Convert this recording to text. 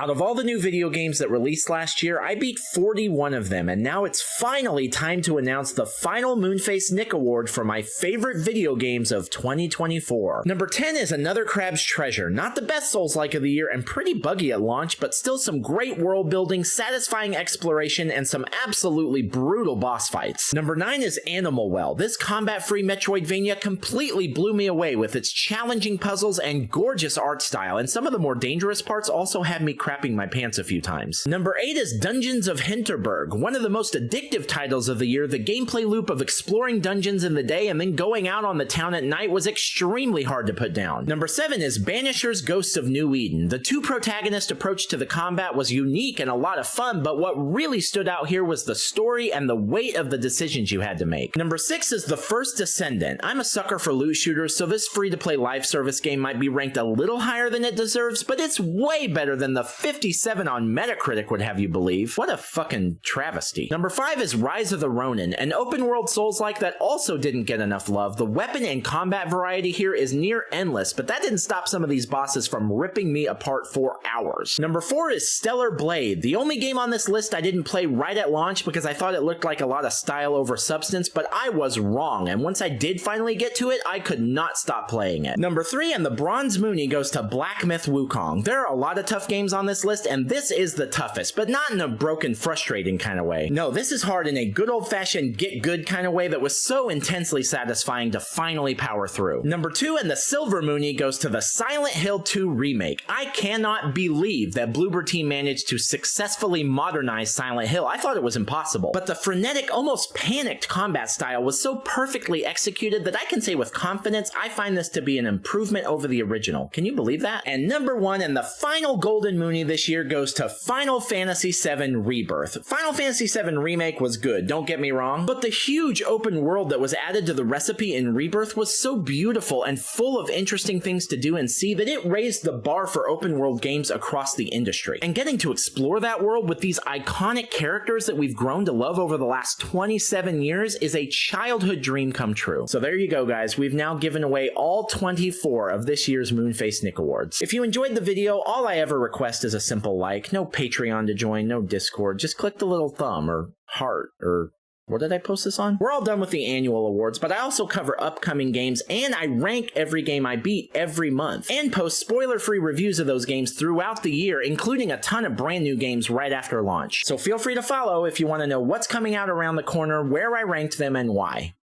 Out of all the new video games that released last year, I beat 41 of them, and now it's finally time to announce the final MoonFaceNick Award for my favorite video games of 2024. Number 10 is another Crab's Treasure, not the best Souls-like of the year and pretty buggy at launch, but still some great world building, satisfying exploration, and some absolutely brutal boss fights. Number 9 is Animal Well. This combat-free Metroidvania completely blew me away with its challenging puzzles and gorgeous art style, and some of the more dangerous parts also had me crapping my pants a few times. Number 8 is Dungeons of Hinterberg, one of the most addictive titles of the year. The gameplay loop of exploring dungeons in the day and then going out on the town at night was extremely hard to put down. Number 7 is Banisher's Ghosts of New Eden. The two-protagonist approach to the combat was unique and a lot of fun, but what really stood out here was the story and the weight of the decisions you had to make. Number 6 is The First Descendant. I'm a sucker for loot shooters, so this free-to-play live service game might be ranked a little higher than it deserves, but it's way better than the 57 on Metacritic would have you believe. What a fucking travesty. Number 5 is Rise of the Ronin, an open-world Souls-like that also didn't get enough love. The weapon and combat variety here is near endless, but that didn't stop some of these bosses from ripping me apart for hours. Number 4 is Stellar Blade, the only game on this list I didn't play right at launch because I thought it looked like a lot of style over substance, but I was wrong, and once I did finally get to it, I could not stop playing it. Number 3 and the Bronze Moonie goes to Black Myth Wukong. There are a lot of tough games on this list, and this is the toughest, but not in a broken, frustrating kind of way. No, this is hard in a good old-fashioned get-good kind of way that was so intensely satisfying to finally power through. Number 2 and the Silver Moonie goes to the Silent Hill 2 remake. I cannot believe that Bloober Team managed to successfully modernize Silent Hill. I thought it was impossible, but the frenetic, almost panicked combat style was so perfectly executed that I can say with confidence I find this to be an improvement over the original. Can you believe that? And number 1 and the final Golden Moonie this year goes to Final Fantasy VII Rebirth. Final Fantasy VII Remake was good, don't get me wrong, but the huge open world that was added to the recipe in Rebirth was so beautiful and full of interesting things to do and see that it raised the bar for open world games across the industry. And getting to explore that world with these iconic characters that we've grown to love over the last 27 years is a childhood dream come true. So there you go, guys. We've now given away all 24 of this year's MoonFaceNick Awards. If you enjoyed the video, all I ever request is a simple like. No Patreon to join, no Discord. Just click the little thumb or heart or what did I post this on? We're all done with the annual awards, but I also cover upcoming games and I rank every game I beat every month and post spoiler-free reviews of those games throughout the year, including a ton of brand new games right after launch. So feel free to follow if you want to know what's coming out around the corner, where I ranked them, and why.